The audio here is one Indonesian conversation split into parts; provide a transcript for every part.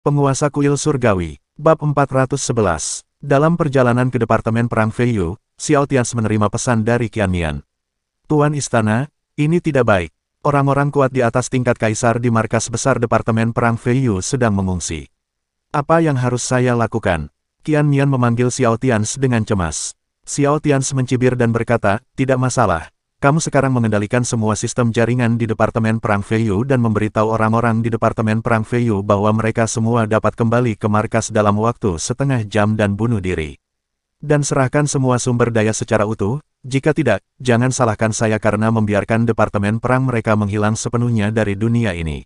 Penguasa Kuil Surgawi, Bab 411. Dalam perjalanan ke Departemen Perang Feiyu, Xiao Tians menerima pesan dari Qian Mian. Tuan Istana, ini tidak baik. Orang-orang kuat di atas tingkat kaisar di markas besar Departemen Perang Feiyu sedang mengungsi. Apa yang harus saya lakukan? Qian Mian memanggil Xiao Tians dengan cemas. Xiao Tians mencibir dan berkata, tidak masalah. Kamu sekarang mengendalikan semua sistem jaringan di Departemen Perang Feiyu dan memberitahu orang-orang di Departemen Perang Feiyu bahwa mereka semua dapat kembali ke markas dalam waktu setengah jam dan bunuh diri. Dan serahkan semua sumber daya secara utuh, jika tidak, jangan salahkan saya karena membiarkan Departemen Perang mereka menghilang sepenuhnya dari dunia ini.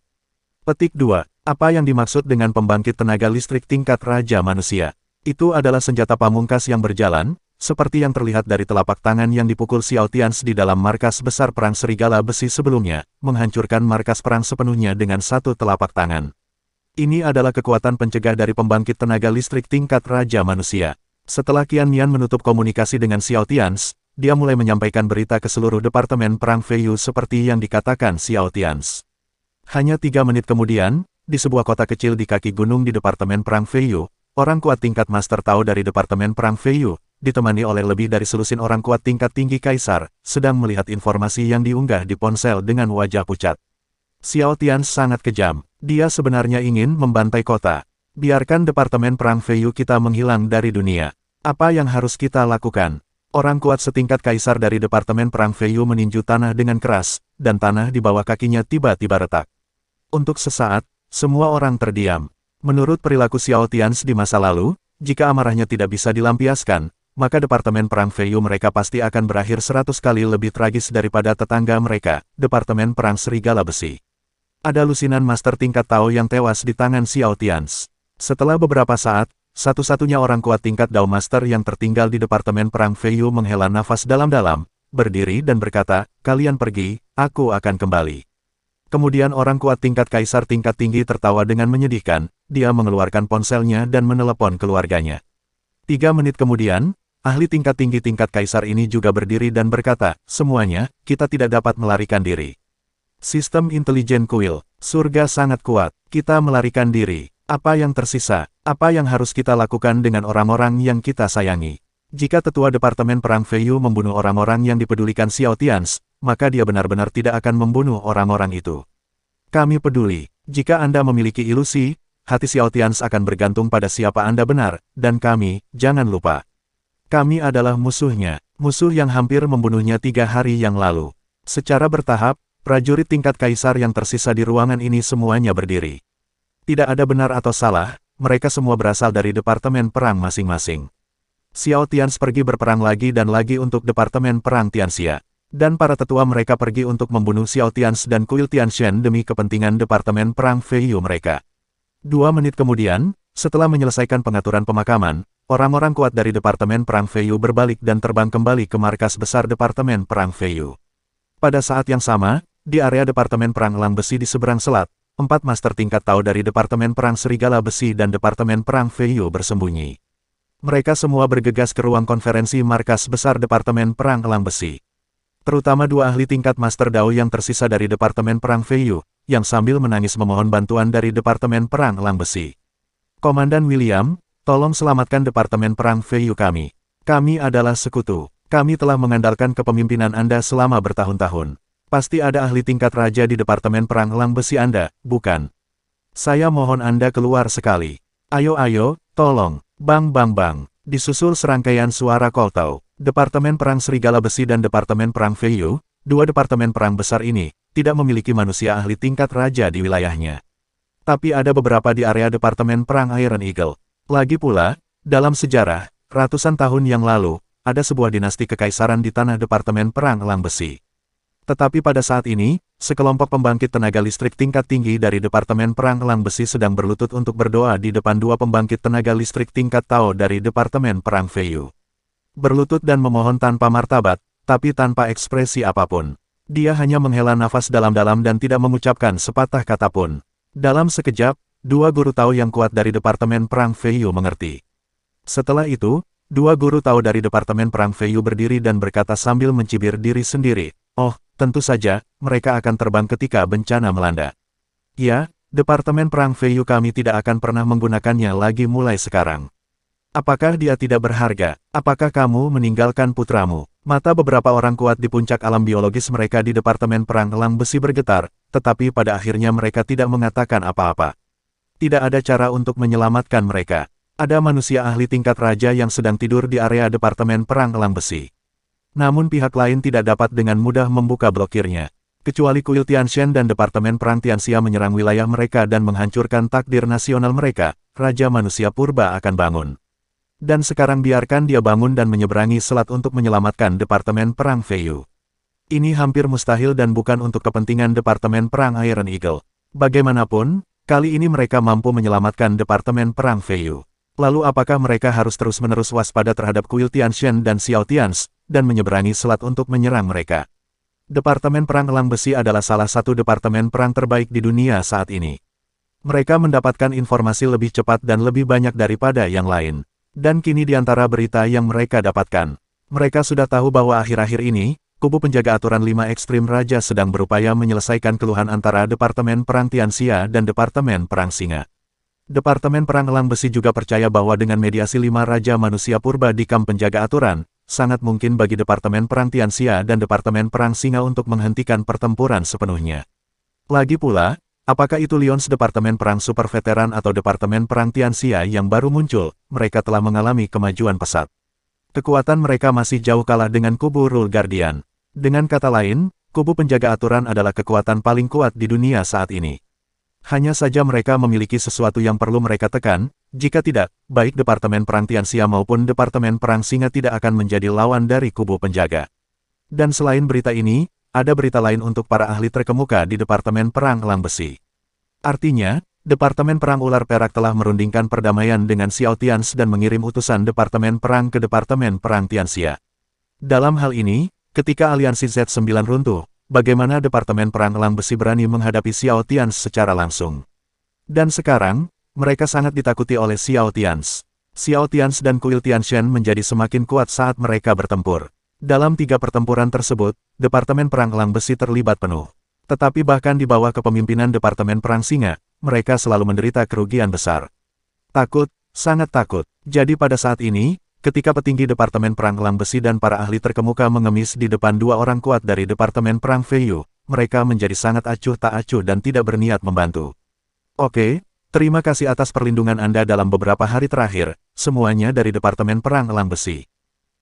Petik 2. Apa yang dimaksud dengan pembangkit tenaga listrik tingkat Raja Manusia? Itu adalah senjata pamungkas yang berjalan, seperti yang terlihat dari telapak tangan yang dipukul Xiao Tians di dalam markas besar perang serigala besi sebelumnya, menghancurkan markas perang sepenuhnya dengan satu telapak tangan. Ini adalah kekuatan pencegah dari pembangkit tenaga listrik tingkat Raja Manusia. Setelah Qian Mian menutup komunikasi dengan Xiao Tians, dia mulai menyampaikan berita ke seluruh Departemen Perang Feiyu seperti yang dikatakan Xiao Tians. Hanya 3 menit kemudian, di sebuah kota kecil di kaki gunung di Departemen Perang Feiyu, orang kuat tingkat Master Tao dari Departemen Perang Feiyu, ditemani oleh lebih dari selusin orang kuat tingkat tinggi kaisar, sedang melihat informasi yang diunggah di ponsel dengan wajah pucat. Xiao Tians sangat kejam. Dia sebenarnya ingin membantai kota. Biarkan Departemen Perang Feiyu kita menghilang dari dunia. Apa yang harus kita lakukan? Orang kuat setingkat kaisar dari Departemen Perang Feiyu meninju tanah dengan keras, dan tanah di bawah kakinya tiba-tiba retak. Untuk sesaat, semua orang terdiam. Menurut perilaku Xiao Tians di masa lalu, jika amarahnya tidak bisa dilampiaskan, maka Departemen Perang Feiyu mereka pasti akan berakhir 100 kali lebih tragis daripada tetangga mereka, Departemen Perang Serigala Besi. Ada lusinan master tingkat Tao yang tewas di tangan Xiao Tians. Setelah beberapa saat, satu-satunya orang kuat tingkat Dao Master yang tertinggal di Departemen Perang Feiyu menghela nafas dalam-dalam, berdiri dan berkata, kalian pergi, aku akan kembali. Kemudian orang kuat tingkat kaisar tingkat tinggi tertawa dengan menyedihkan, dia mengeluarkan ponselnya dan menelepon keluarganya. 3 menit kemudian, ahli tingkat tinggi tingkat kaisar ini juga berdiri dan berkata, semuanya, kita tidak dapat melarikan diri. Sistem intelijen kuil, surga sangat kuat, kita melarikan diri. Apa yang tersisa? Apa yang harus kita lakukan dengan orang-orang yang kita sayangi? Jika tetua Departemen Perang Feiyu membunuh orang-orang yang dipedulikan Xiao Tians, maka dia benar-benar tidak akan membunuh orang-orang itu. Kami peduli. Jika Anda memiliki ilusi, hati Xiao Tians akan bergantung pada siapa Anda benar, dan kami, jangan lupa. Kami adalah musuhnya, musuh yang hampir membunuhnya 3 hari yang lalu. Secara bertahap, prajurit tingkat kaisar yang tersisa di ruangan ini semuanya berdiri. Tidak ada benar atau salah, mereka semua berasal dari Departemen Perang masing-masing. Xiao Tians pergi berperang lagi dan lagi untuk Departemen Perang Tianxia. Dan para tetua mereka pergi untuk membunuh Xiao Tians dan kuil Tianshan demi kepentingan Departemen Perang Feiyu mereka. 2 menit kemudian, setelah menyelesaikan pengaturan pemakaman, orang-orang kuat dari Departemen Perang Feiyu berbalik dan terbang kembali ke markas besar Departemen Perang Feiyu. Pada saat yang sama, di area Departemen Perang Elang Besi di seberang selat, 4 master tingkat Tao dari Departemen Perang Serigala Besi dan Departemen Perang Feiyu bersembunyi. Mereka semua bergegas ke ruang konferensi markas besar Departemen Perang Elang Besi. Terutama 2 ahli tingkat Master Dao yang tersisa dari Departemen Perang Feiyu, yang sambil menangis memohon bantuan dari Departemen Perang Elang Besi. Komandan William, tolong selamatkan Departemen Perang Feiyu kami. Kami adalah sekutu. Kami telah mengandalkan kepemimpinan Anda selama bertahun-tahun. Pasti ada ahli tingkat raja di Departemen Perang Elang Besi Anda, bukan? Saya mohon Anda keluar sekali. Ayo ayo, tolong. Bang bang bang. Disusul serangkaian suara koltau. Departemen Perang Serigala Besi dan Departemen Perang Feiyu, 2 departemen perang besar ini, tidak memiliki manusia ahli tingkat raja di wilayahnya. Tapi ada beberapa di area Departemen Perang Iron Eagle. Lagi pula, dalam sejarah, ratusan tahun yang lalu, ada sebuah dinasti kekaisaran di tanah Departemen Perang Elang Besi. Tetapi pada saat ini, sekelompok pembangkit tenaga listrik tingkat tinggi dari Departemen Perang Elang Besi sedang berlutut untuk berdoa di depan 2 pembangkit tenaga listrik tingkat Tao dari Departemen Perang Feiyu. Berlutut dan memohon tanpa martabat, tapi tanpa ekspresi apapun. Dia hanya menghela nafas dalam-dalam dan tidak mengucapkan sepatah kata pun. Dalam sekejap, 2 guru Tao yang kuat dari Departemen Perang Feiyu mengerti. Setelah itu, 2 guru Tao dari Departemen Perang Feiyu berdiri dan berkata sambil mencibir diri sendiri, oh, tentu saja, mereka akan terbang ketika bencana melanda. Ya, Departemen Perang Feiyu kami tidak akan pernah menggunakannya lagi mulai sekarang. Apakah dia tidak berharga? Apakah kamu meninggalkan putramu? Mata beberapa orang kuat di puncak alam biologis mereka di Departemen Perang Elang Besi bergetar, tetapi pada akhirnya mereka tidak mengatakan apa-apa. Tidak ada cara untuk menyelamatkan mereka. Ada manusia ahli tingkat raja yang sedang tidur di area Departemen Perang Elang Besi. Namun pihak lain tidak dapat dengan mudah membuka blokirnya. Kecuali Kuil Tianshan dan Departemen Perang Tianxia menyerang wilayah mereka dan menghancurkan takdir nasional mereka, Raja Manusia Purba akan bangun. Dan sekarang biarkan dia bangun dan menyeberangi selat untuk menyelamatkan Departemen Perang Feiyu. Ini hampir mustahil dan bukan untuk kepentingan Departemen Perang Iron Eagle. Bagaimanapun, kali ini mereka mampu menyelamatkan Departemen Perang Feiyu. Lalu apakah mereka harus terus-menerus waspada terhadap Kuil Tianshan dan Xiao Tians, dan menyeberangi selat untuk menyerang mereka? Departemen Perang Elang Besi adalah salah satu departemen perang terbaik di dunia saat ini. Mereka mendapatkan informasi lebih cepat dan lebih banyak daripada yang lain. Dan kini di antara berita yang mereka dapatkan, mereka sudah tahu bahwa akhir-akhir ini, kubu penjaga aturan 5 ekstrim raja sedang berupaya menyelesaikan keluhan antara Departemen Perang Tianxia dan Departemen Perang Singa. Departemen Perang Elang Besi juga percaya bahwa dengan mediasi 5 raja manusia purba di kamp penjaga aturan, sangat mungkin bagi Departemen Perang Tianxia dan Departemen Perang Singa untuk menghentikan pertempuran sepenuhnya. Lagi pula, apakah itu Lions Departemen Perang Super Veteran atau Departemen Perang Tianxia yang baru muncul, mereka telah mengalami kemajuan pesat. Kekuatan mereka masih jauh kalah dengan kubu Rule Guardian. Dengan kata lain, kubu penjaga aturan adalah kekuatan paling kuat di dunia saat ini. Hanya saja mereka memiliki sesuatu yang perlu mereka tekan, jika tidak, baik Departemen Perang Tianxia maupun Departemen Perang Singa tidak akan menjadi lawan dari kubu penjaga. Dan selain berita ini, ada berita lain untuk para ahli terkemuka di Departemen Perang Elang Besi. Artinya, Departemen Perang Ular Perak telah merundingkan perdamaian dengan Xiao Tians dan mengirim utusan Departemen Perang ke Departemen Perang Tianxia. Dalam hal ini, ketika aliansi Z9 runtuh, bagaimana Departemen Perang Elang Besi berani menghadapi Xiao Tians secara langsung? Dan sekarang, mereka sangat ditakuti oleh Xiao Tians. Xiao Tians dan Kuil Tianshan menjadi semakin kuat saat mereka bertempur. Dalam 3 pertempuran tersebut, Departemen Perang Elang Besi terlibat penuh. Tetapi bahkan di bawah kepemimpinan Departemen Perang Singa, mereka selalu menderita kerugian besar. Takut, sangat takut. Jadi pada saat ini, ketika petinggi Departemen Perang Elang Besi dan para ahli terkemuka mengemis di depan 2 orang kuat dari Departemen Perang Feiyu, mereka menjadi sangat acuh tak acuh dan tidak berniat membantu. Oke. Terima kasih atas perlindungan Anda dalam beberapa hari terakhir, semuanya dari Departemen Perang Elang Besi.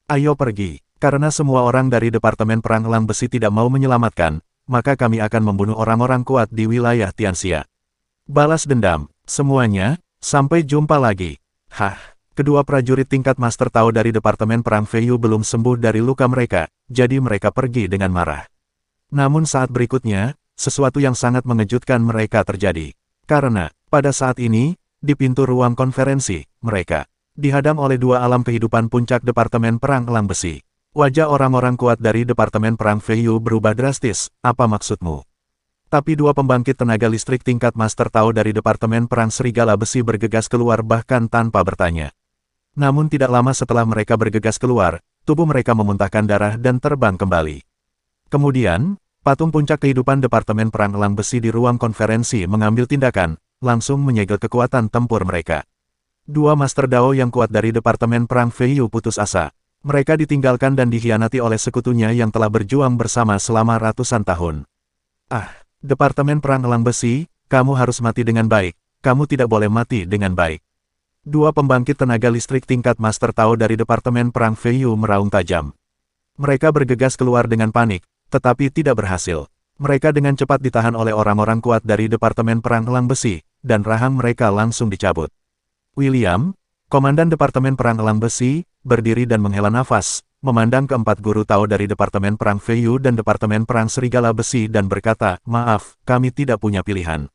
Ayo pergi, karena semua orang dari Departemen Perang Elang Besi tidak mau menyelamatkan, maka kami akan membunuh orang-orang kuat di wilayah Tianxia. Balas dendam, semuanya, sampai jumpa lagi. Hah, kedua prajurit tingkat Master Tao dari Departemen Perang Feiyu belum sembuh dari luka mereka, jadi mereka pergi dengan marah. Namun saat berikutnya, sesuatu yang sangat mengejutkan mereka terjadi. Karena, pada saat ini, di pintu ruang konferensi, mereka dihadang oleh 2 alam kehidupan puncak Departemen Perang Elang Besi. Wajah orang-orang kuat dari Departemen Perang Feiyu berubah drastis, apa maksudmu? Tapi 2 pembangkit tenaga listrik tingkat Master Tao dari Departemen Perang Serigala Besi bergegas keluar bahkan tanpa bertanya. Namun tidak lama setelah mereka bergegas keluar, tubuh mereka memuntahkan darah dan terbang kembali. Kemudian, patung puncak kehidupan Departemen Perang Elang Besi di ruang konferensi mengambil tindakan, langsung menyegel kekuatan tempur mereka. 2 Master Dao yang kuat dari Departemen Perang Feiyu putus asa. Mereka ditinggalkan dan dikhianati oleh sekutunya yang telah berjuang bersama selama ratusan tahun. Departemen Perang Elang Besi, kamu harus mati dengan baik. Kamu tidak boleh mati dengan baik. 2 pembangkit tenaga listrik tingkat Master Tao dari Departemen Perang Feiyu meraung tajam. Mereka bergegas keluar dengan panik, tetapi tidak berhasil. Mereka dengan cepat ditahan oleh orang-orang kuat dari Departemen Perang Elang Besi, dan rahang mereka langsung dicabut. William, Komandan Departemen Perang Elang Besi, berdiri dan menghela nafas, memandang keempat guru Tao dari Departemen Perang Feiyu dan Departemen Perang Serigala Besi dan berkata, "Maaf, kami tidak punya pilihan.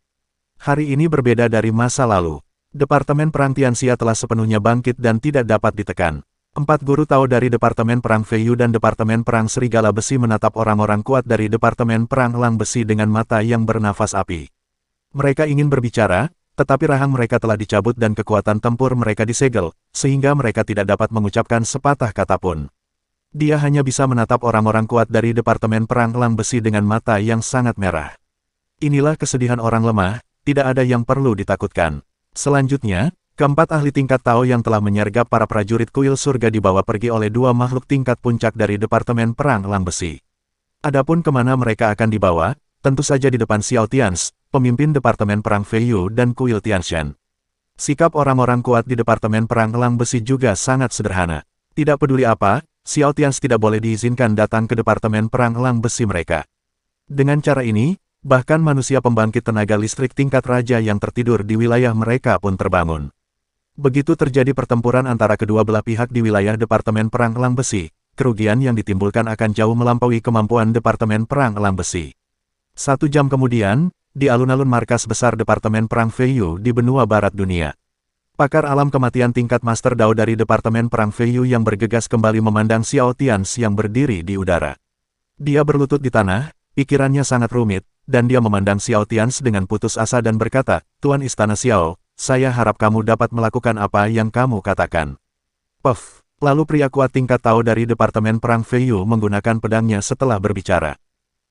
Hari ini berbeda dari masa lalu. Departemen Perang Tianxia telah sepenuhnya bangkit dan tidak dapat ditekan." 4 guru Tao dari Departemen Perang Feiyu dan Departemen Perang Serigala Besi menatap orang-orang kuat dari Departemen Perang Elang Besi dengan mata yang bernafas api. Mereka ingin berbicara, tetapi rahang mereka telah dicabut dan kekuatan tempur mereka disegel, sehingga mereka tidak dapat mengucapkan sepatah kata pun. Dia hanya bisa menatap orang-orang kuat dari Departemen Perang Elang Besi dengan mata yang sangat merah. Inilah kesedihan orang lemah, tidak ada yang perlu ditakutkan. Selanjutnya, keempat ahli tingkat Tao yang telah menyergap para prajurit kuil surga dibawa pergi oleh dua makhluk tingkat puncak dari Departemen Perang Elang Besi. Adapun kemana mereka akan dibawa, tentu saja di depan Xiao Tians, pemimpin Departemen Perang Fei Yu dan kuil Tianshan. Sikap orang-orang kuat di Departemen Perang Elang Besi juga sangat sederhana. Tidak peduli apa, Xiao Tians tidak boleh diizinkan datang ke Departemen Perang Elang Besi mereka. Dengan cara ini, bahkan manusia pembangkit tenaga listrik tingkat raja yang tertidur di wilayah mereka pun terbangun. Begitu terjadi pertempuran antara kedua belah pihak di wilayah Departemen Perang Elang Besi, kerugian yang ditimbulkan akan jauh melampaui kemampuan Departemen Perang Elang Besi. 1 jam kemudian, di alun-alun markas besar Departemen Perang Fei Yu di benua barat dunia. Pakar alam kematian tingkat Master Dao dari Departemen Perang Fei Yu yang bergegas kembali memandang Xiao Tians yang berdiri di udara. Dia berlutut di tanah, pikirannya sangat rumit, dan dia memandang Xiao Tians dengan putus asa dan berkata, "Tuan Istana Xiao, saya harap kamu dapat melakukan apa yang kamu katakan." Puff. Lalu pria kuat tingkat Tao dari Departemen Perang Fei Yu menggunakan pedangnya setelah berbicara.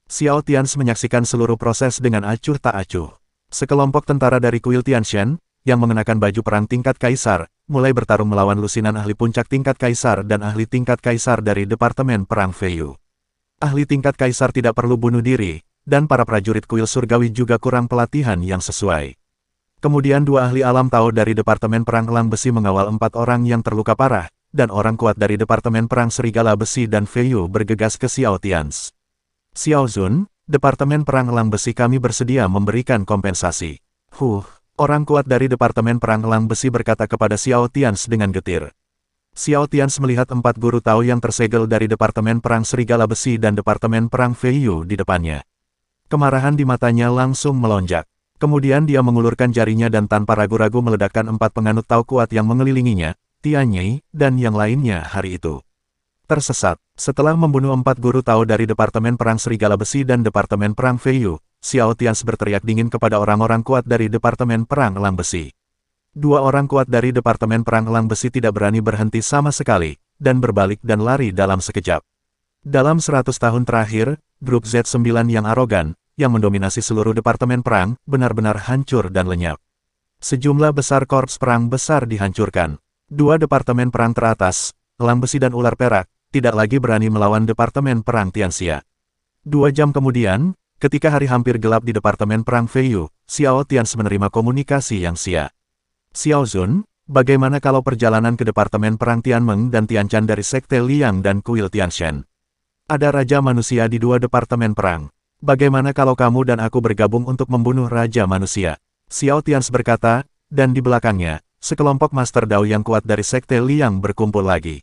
Xiao Tians menyaksikan seluruh proses dengan acuh tak acuh. Sekelompok tentara dari kuil Tianshan, yang mengenakan baju perang tingkat kaisar, mulai bertarung melawan lusinan ahli puncak tingkat kaisar dan ahli tingkat kaisar dari Departemen Perang Fei Yu. Ahli tingkat kaisar tidak perlu bunuh diri, dan para prajurit kuil surgawi juga kurang pelatihan yang sesuai. Kemudian dua ahli alam Tao dari Departemen Perang Elang Besi mengawal 4 orang yang terluka parah, dan orang kuat dari Departemen Perang Serigala Besi dan Fei Yu bergegas ke Xiao Tians. "Xiao Zun, Departemen Perang Elang Besi kami bersedia memberikan kompensasi." Orang kuat dari Departemen Perang Elang Besi berkata kepada Xiao Tians dengan getir. Xiao Tians melihat 4 guru Tao yang tersegel dari Departemen Perang Serigala Besi dan Departemen Perang Fei Yu di depannya. Kemarahan di matanya langsung melonjak. Kemudian dia mengulurkan jarinya dan tanpa ragu-ragu meledakkan 4 penganut Tao kuat yang mengelilinginya, Tianyei, dan yang lainnya hari itu. Tersesat. Setelah membunuh 4 guru Tao dari Departemen Perang Serigala Besi dan Departemen Perang Fei Yu, Xiao Tians berteriak dingin kepada orang-orang kuat dari Departemen Perang Elang Besi. 2 orang kuat dari Departemen Perang Elang Besi tidak berani berhenti sama sekali, dan berbalik dan lari dalam sekejap. Dalam 100 tahun terakhir, grup Z9 yang arogan, yang mendominasi seluruh Departemen Perang, benar-benar hancur dan lenyap. Sejumlah besar korps perang besar dihancurkan. 2 Departemen Perang teratas, Elang Besi dan Ular Perak, tidak lagi berani melawan Departemen Perang Tianxia. 2 jam kemudian, ketika hari hampir gelap di Departemen Perang Fei Yu, Xiao Tians menerima komunikasi yang sia. "Xiao Zun, bagaimana kalau perjalanan ke Departemen Perang Tianmeng dan Tianshan dari Sekte Liang dan kuil Tianshan? Ada Raja Manusia di 2 Departemen Perang. Bagaimana kalau kamu dan aku bergabung untuk membunuh Raja Manusia?" Xiao Tians berkata, dan di belakangnya, sekelompok Master Dao yang kuat dari Sekte Liang berkumpul lagi.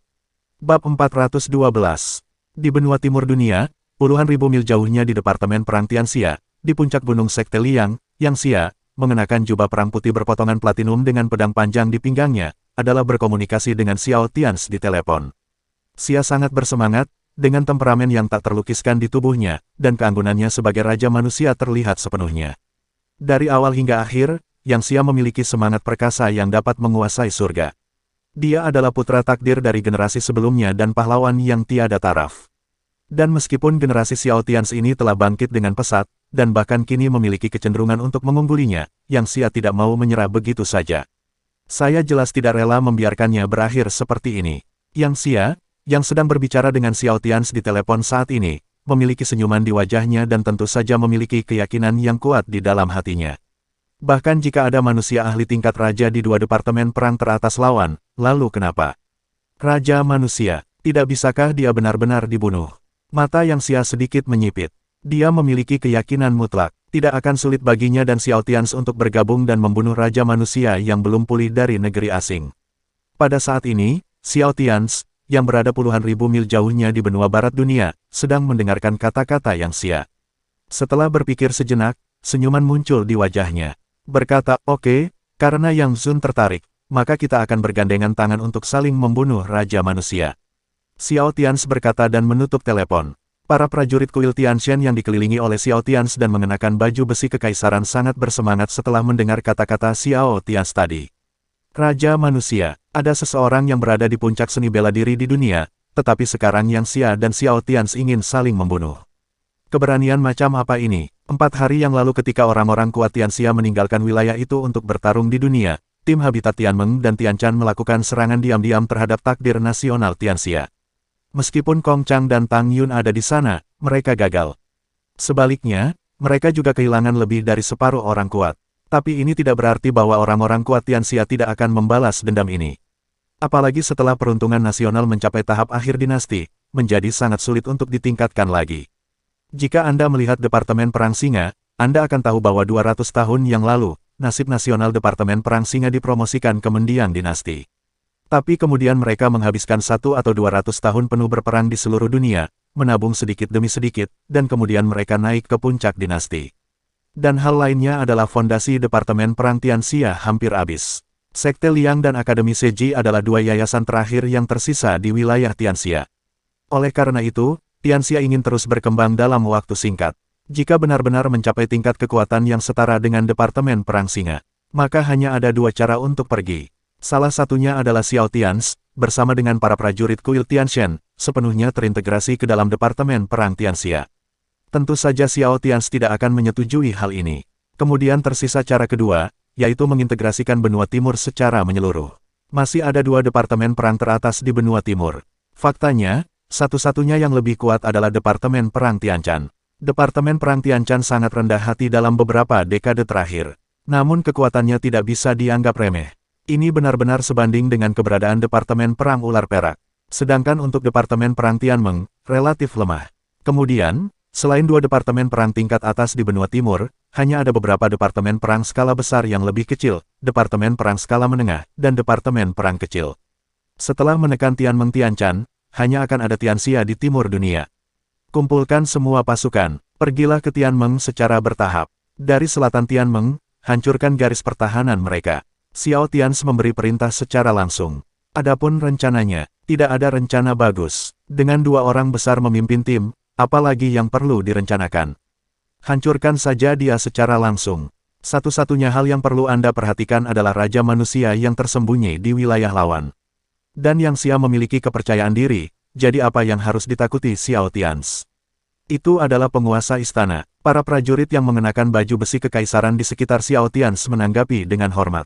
Bab 412. Di benua timur dunia, puluhan ribu mil jauhnya di Departemen Perang Tianxia, di puncak gunung Sekte Liang, Yang Xia, mengenakan jubah perang putih berpotongan platinum dengan pedang panjang di pinggangnya, adalah berkomunikasi dengan Xiao Tians di telepon. Xia sangat bersemangat, dengan temperamen yang tak terlukiskan di tubuhnya, dan keanggunannya sebagai Raja Manusia terlihat sepenuhnya. Dari awal hingga akhir, Yang Xia memiliki semangat perkasa yang dapat menguasai surga. Dia adalah putra takdir dari generasi sebelumnya dan pahlawan yang tiada taraf. Dan meskipun generasi Xiao Tians ini telah bangkit dengan pesat, dan bahkan kini memiliki kecenderungan untuk mengunggulinya, Yang Xia tidak mau menyerah begitu saja. "Saya jelas tidak rela membiarkannya berakhir seperti ini." Yang Xia, yang sedang berbicara dengan Xiao Tians di telepon saat ini, memiliki senyuman di wajahnya dan tentu saja memiliki keyakinan yang kuat di dalam hatinya. Bahkan jika ada manusia ahli tingkat raja di 2 Departemen Perang teratas lawan, lalu kenapa? Raja Manusia, tidak bisakah dia benar-benar dibunuh? Mata Yang Xia sedikit menyipit. Dia memiliki keyakinan mutlak, tidak akan sulit baginya dan Xiao Tians untuk bergabung dan membunuh Raja Manusia yang belum pulih dari negeri asing. Pada saat ini, Xiao Tians, yang berada puluhan ribu mil jauhnya di benua barat dunia, sedang mendengarkan kata-kata Yang Xia. Setelah berpikir sejenak, senyuman muncul di wajahnya. Berkata, "Oke, karena Yang Zun tertarik, maka kita akan bergandengan tangan untuk saling membunuh Raja Manusia." Xiao Tians berkata dan menutup telepon. Para prajurit kuil Tianshan yang dikelilingi oleh Xiao Tians dan mengenakan baju besi kekaisaran sangat bersemangat setelah mendengar kata-kata Xiao Tians tadi. Raja Manusia, ada seseorang yang berada di puncak seni bela diri di dunia, tetapi sekarang Yang Xia dan Xiao Tians ingin saling membunuh. Keberanian macam apa ini? 4 hari yang lalu ketika orang-orang kuat Tianxia meninggalkan wilayah itu untuk bertarung di dunia, tim Habitat Tianmeng dan Tianchan melakukan serangan diam-diam terhadap takdir nasional Tianxia. Meskipun Kong Chang dan Tang Yun ada di sana, mereka gagal. Sebaliknya, mereka juga kehilangan lebih dari separuh orang kuat. Tapi ini tidak berarti bahwa orang-orang kuat Tianxia tidak akan membalas dendam ini. Apalagi setelah peruntungan nasional mencapai tahap akhir dinasti, menjadi sangat sulit untuk ditingkatkan lagi. Jika Anda melihat Departemen Perang Singa, Anda akan tahu bahwa 200 tahun yang lalu, nasib nasional Departemen Perang Singa dipromosikan ke mendiang dinasti. Tapi kemudian mereka menghabiskan 1 atau 200 tahun penuh berperang di seluruh dunia, menabung sedikit demi sedikit, dan kemudian mereka naik ke puncak dinasti. Dan hal lainnya adalah fondasi Departemen Perang Tianxia hampir habis. Sekte Liang dan Akademi Seji adalah 2 yayasan terakhir yang tersisa di wilayah Tianxia. Oleh karena itu, Tianxia ingin terus berkembang dalam waktu singkat. Jika benar-benar mencapai tingkat kekuatan yang setara dengan Departemen Perang Singa, maka hanya ada 2 cara untuk pergi. Salah satunya adalah Xiao Tians, bersama dengan para prajurit kuil Tianshan, sepenuhnya terintegrasi ke dalam Departemen Perang Tianxia. Tentu saja Xiao Tians tidak akan menyetujui hal ini. Kemudian tersisa cara kedua, yaitu mengintegrasikan benua timur secara menyeluruh. Masih ada 2 departemen perang teratas di benua timur. Faktanya, satu-satunya yang lebih kuat adalah Departemen Perang Tianchan. Departemen Perang Tianchan sangat rendah hati dalam beberapa dekade terakhir. Namun kekuatannya tidak bisa dianggap remeh. Ini benar-benar sebanding dengan keberadaan Departemen Perang Ular Perak. Sedangkan untuk Departemen Perang Tianmeng, relatif lemah. Kemudian, selain 2 departemen perang tingkat atas di benua timur, hanya ada beberapa departemen perang skala besar yang lebih kecil, departemen perang skala menengah, dan departemen perang kecil. Setelah menekan Tianmeng Tianchan, hanya akan ada Tianxia di timur dunia. Kumpulkan semua pasukan, pergilah ke Tianmeng secara bertahap. Dari selatan Tianmeng, hancurkan garis pertahanan mereka. Xiao Tians memberi perintah secara langsung. Adapun rencananya, tidak ada rencana bagus. Dengan 2 orang besar memimpin tim, apalagi yang perlu direncanakan. Hancurkan saja dia secara langsung. Satu-satunya hal yang perlu Anda perhatikan adalah Raja Manusia yang tersembunyi di wilayah lawan. Dan yang Xia memiliki kepercayaan diri, jadi apa yang harus ditakuti Xiao Tians? Itu adalah penguasa istana. Para prajurit yang mengenakan baju besi kekaisaran di sekitar Xiao Tians menanggapi dengan hormat.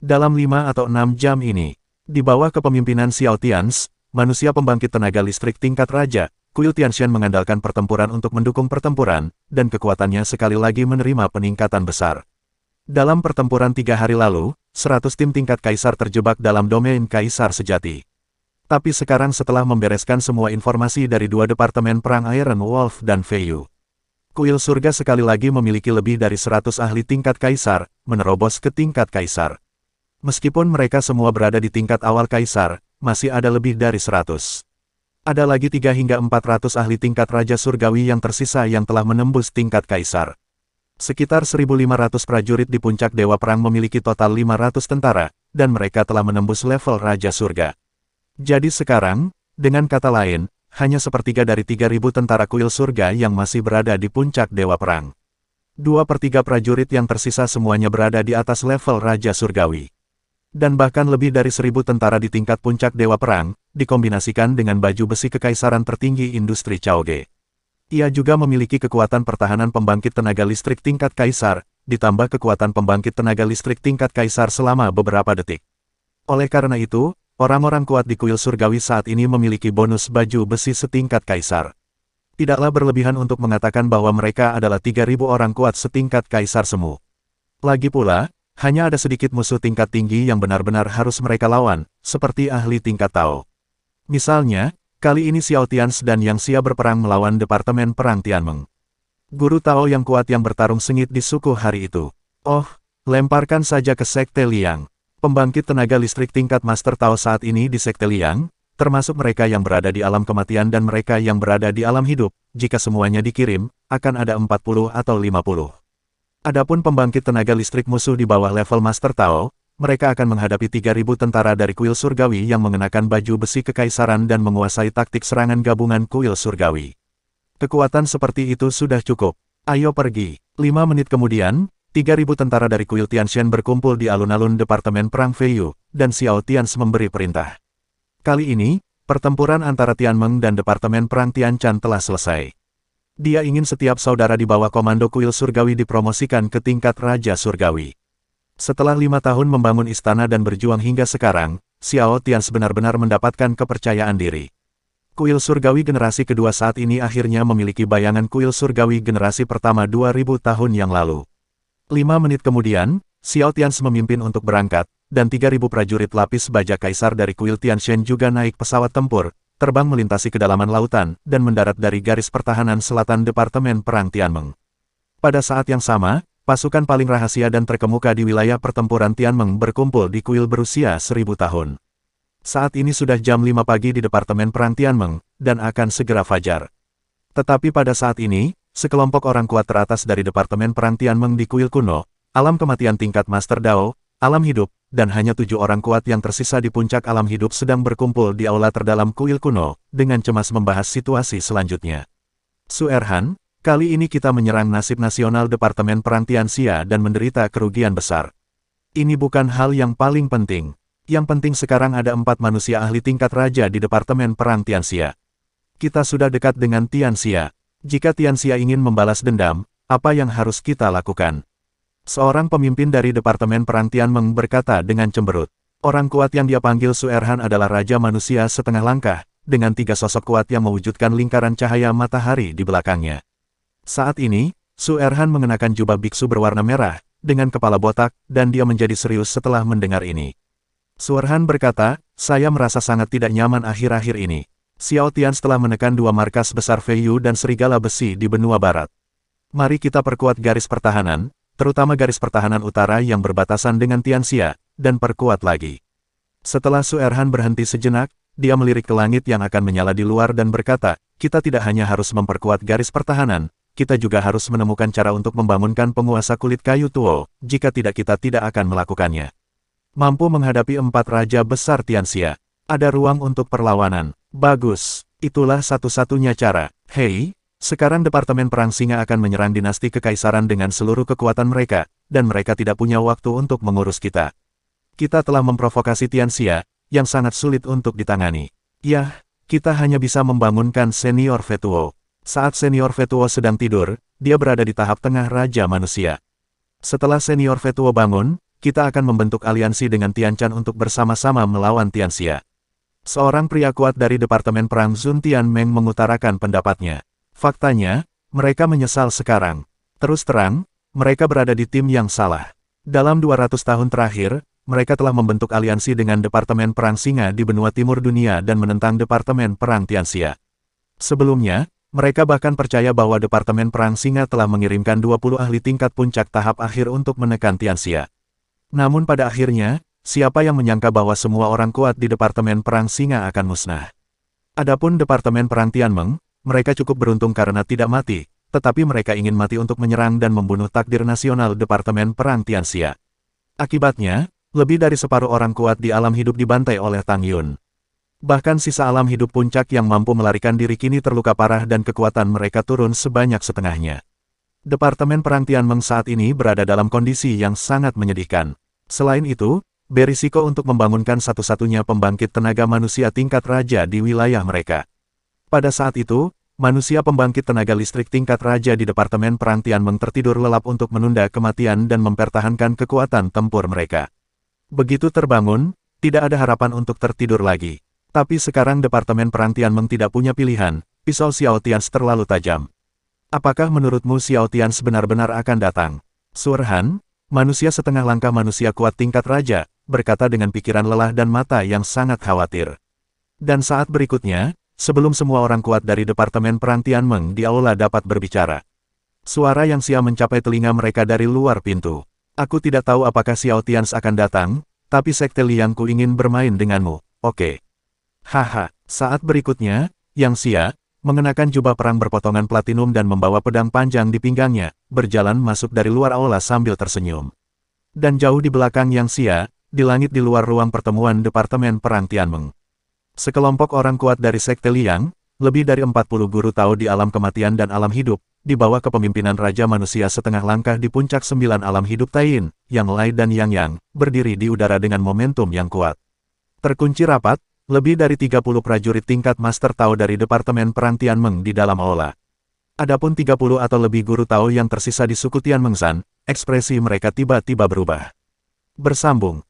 Dalam 5 atau 6 jam ini, di bawah kepemimpinan Xiao Tians, manusia pembangkit tenaga listrik tingkat raja, kuil Tianshan mengandalkan pertempuran untuk mendukung pertempuran, dan kekuatannya sekali lagi menerima peningkatan besar. Dalam pertempuran 3 hari lalu, 100 tim tingkat kaisar terjebak dalam domain kaisar sejati. Tapi sekarang setelah membereskan semua informasi dari 2 departemen perang Iron Wolf dan Feiyu, kuil surga sekali lagi memiliki lebih dari 100 ahli tingkat kaisar, menerobos ke tingkat kaisar. Meskipun mereka semua berada di tingkat awal kaisar, masih ada lebih dari 100. Ada lagi 3 hingga 400 ahli tingkat Raja Surgawi yang tersisa yang telah menembus tingkat Kaisar. Sekitar 1.500 prajurit di puncak Dewa Perang memiliki total 500 tentara, dan mereka telah menembus level Raja Surga. Jadi sekarang, dengan kata lain, hanya sepertiga dari 3.000 tentara kuil surga yang masih berada di puncak Dewa Perang. 2/3 prajurit yang tersisa semuanya berada di atas level Raja Surgawi. Dan bahkan lebih dari 1.000 tentara di tingkat puncak Dewa Perang, dikombinasikan dengan baju besi kekaisaran tertinggi industri Chaoge. Ia juga memiliki kekuatan pertahanan pembangkit tenaga listrik tingkat kaisar, ditambah kekuatan pembangkit tenaga listrik tingkat kaisar selama beberapa detik. Oleh karena itu, orang-orang kuat di kuil surgawi saat ini memiliki bonus baju besi setingkat kaisar. Tidaklah berlebihan untuk mengatakan bahwa mereka adalah 3.000 orang kuat setingkat kaisar semu. Lagi pula, hanya ada sedikit musuh tingkat tinggi yang benar-benar harus mereka lawan, seperti ahli tingkat Tao. Misalnya, kali ini Xiao Tians dan Yang Xia berperang melawan Departemen Perang Tianmeng. Guru Tao yang kuat yang bertarung sengit di suku hari itu. Oh, lemparkan saja ke Sekte Liang. Pembangkit tenaga listrik tingkat Master Tao saat ini di Sekte Liang, termasuk mereka yang berada di alam kematian dan mereka yang berada di alam hidup, jika semuanya dikirim, akan ada 40 atau 50. Adapun pembangkit tenaga listrik musuh di bawah level Master Tao, mereka akan menghadapi 3.000 tentara dari kuil surgawi yang mengenakan baju besi kekaisaran dan menguasai taktik serangan gabungan kuil surgawi. Kekuatan seperti itu sudah cukup. Ayo pergi. 5 menit kemudian, 3.000 tentara dari kuil Tianshan berkumpul di alun-alun Departemen Perang Feiyu, dan Xiao Tians memberi perintah. Kali ini, pertempuran antara Tianmeng dan Departemen Perang Tianchan telah selesai. Dia ingin setiap saudara di bawah komando kuil surgawi dipromosikan ke tingkat Raja Surgawi. Setelah 5 tahun membangun istana dan berjuang hingga sekarang, Xiao Tian benar-benar mendapatkan kepercayaan diri. Kuil surgawi generasi kedua saat ini akhirnya memiliki bayangan kuil surgawi generasi pertama 2000 tahun yang lalu. 5 menit kemudian, Xiao Tian memimpin untuk berangkat, dan 3000 prajurit lapis baja kaisar dari kuil Tianshan juga naik pesawat tempur, terbang melintasi kedalaman lautan, dan mendarat dari garis pertahanan selatan Departemen Perang Tianmeng. Pada saat yang sama, pasukan paling rahasia dan terkemuka di wilayah pertempuran Tianmeng berkumpul di kuil berusia 1000 tahun. Saat ini sudah jam 5 pagi di Departemen Perang Tianmeng, dan akan segera fajar. Tetapi pada saat ini, sekelompok orang kuat teratas dari Departemen Perang Tianmeng di kuil kuno, alam kematian tingkat Master Dao, alam hidup, dan hanya 7 orang kuat yang tersisa di puncak alam hidup sedang berkumpul di aula terdalam kuil kuno, dengan cemas membahas situasi selanjutnya. Su Erhan, kali ini kita menyerang nasib nasional Departemen Perang Tianxia dan menderita kerugian besar. Ini bukan hal yang paling penting. Yang penting sekarang ada 4 manusia ahli tingkat raja di Departemen Perang Tianxia. Kita sudah dekat dengan Tianxia. Jika Tianxia ingin membalas dendam, apa yang harus kita lakukan? Seorang pemimpin dari Departemen Perang Tianmeng berkata dengan cemberut. Orang kuat yang dia panggil Su Erhan adalah Raja Manusia setengah langkah, dengan 3 sosok kuat yang mewujudkan lingkaran cahaya matahari di belakangnya. Saat ini, Su Erhan mengenakan jubah biksu berwarna merah, dengan kepala botak, dan dia menjadi serius setelah mendengar ini. Su Erhan berkata, saya merasa sangat tidak nyaman akhir-akhir ini. Xiao Tian telah menekan 2 markas besar Feiyu dan serigala besi di benua barat. Mari kita perkuat garis pertahanan, terutama garis pertahanan utara yang berbatasan dengan Tianxia, dan perkuat lagi. Setelah Su Erhan berhenti sejenak, dia melirik ke langit yang akan menyala di luar dan berkata, kita tidak hanya harus memperkuat garis pertahanan, kita juga harus menemukan cara untuk membangunkan penguasa kulit kayu Tuo, jika tidak kita tidak akan melakukannya. Mampu menghadapi 4 raja besar Tianxia. Ada ruang untuk perlawanan. Bagus, itulah satu-satunya cara. Hei, sekarang Departemen Perang Singa akan menyerang dinasti kekaisaran dengan seluruh kekuatan mereka, dan mereka tidak punya waktu untuk mengurus kita. Kita telah memprovokasi Tianxia, yang sangat sulit untuk ditangani. Yah, kita hanya bisa membangunkan Senior Vetuo. Saat Senior Vetuo sedang tidur, dia berada di tahap tengah Raja Manusia. Setelah Senior Vetuo bangun, kita akan membentuk aliansi dengan Tianchan untuk bersama-sama melawan Tianxia. Seorang pria kuat dari Departemen Perang Zun Tianmeng mengutarakan pendapatnya. Faktanya, mereka menyesal sekarang. Terus terang, mereka berada di tim yang salah. Dalam 200 tahun terakhir, mereka telah membentuk aliansi dengan Departemen Perang Singa di benua timur dunia dan menentang Departemen Perang Tianxia. Sebelumnya, mereka bahkan percaya bahwa Departemen Perang Singa telah mengirimkan 20 ahli tingkat puncak tahap akhir untuk menekan Tianxia. Namun pada akhirnya, siapa yang menyangka bahwa semua orang kuat di Departemen Perang Singa akan musnah? Adapun Departemen Perang Tianmeng, mereka cukup beruntung karena tidak mati, tetapi mereka ingin mati untuk menyerang dan membunuh takdir nasional Departemen Perang Tianxia. Akibatnya, lebih dari separuh orang kuat di alam hidup dibantai oleh Tang Yun. Bahkan sisa alam hidup puncak yang mampu melarikan diri kini terluka parah dan kekuatan mereka turun sebanyak setengahnya. Departemen Perang Tianmeng saat ini berada dalam kondisi yang sangat menyedihkan. Selain itu, berisiko untuk membangunkan satu-satunya pembangkit tenaga manusia tingkat raja di wilayah mereka. Pada saat itu, manusia pembangkit tenaga listrik tingkat raja di Departemen Perang Tianmeng tertidur lelap untuk menunda kematian dan mempertahankan kekuatan tempur mereka. Begitu terbangun, tidak ada harapan untuk tertidur lagi. Tapi sekarang Departemen Perang Tianmeng tidak punya pilihan, pisau Xiao Tian terlalu tajam. Apakah menurutmu Xiao Tian benar-benar akan datang? Su Erhan, manusia setengah langkah manusia kuat tingkat raja, berkata dengan pikiran lelah dan mata yang sangat khawatir. Dan saat berikutnya, sebelum semua orang kuat dari Departemen Perang Tianmeng di aula dapat berbicara, suara yang siap mencapai telinga mereka dari luar pintu. Aku tidak tahu apakah Xiao Tian akan datang, tapi Sekte Liangku ingin bermain denganmu, oke. Haha, saat berikutnya, Yang Xia, mengenakan jubah perang berpotongan platinum dan membawa pedang panjang di pinggangnya, berjalan masuk dari luar aula sambil tersenyum. Dan jauh di belakang Yang Xia, di langit di luar ruang pertemuan Departemen Perang Tianmeng, sekelompok orang kuat dari Sekte Liang, lebih dari 40 guru Tao di alam kematian dan alam hidup, di bawah kepemimpinan Raja Manusia setengah langkah di puncak 9 alam hidup Tain, Yang Lai dan Yang, berdiri di udara dengan momentum yang kuat. Terkunci rapat, lebih dari 30 prajurit tingkat Master Tao dari Departemen Perang Tianmeng di dalam aula. Adapun 30 atau lebih guru Tao yang tersisa di suku Tian Mengshan, ekspresi mereka tiba-tiba berubah. Bersambung,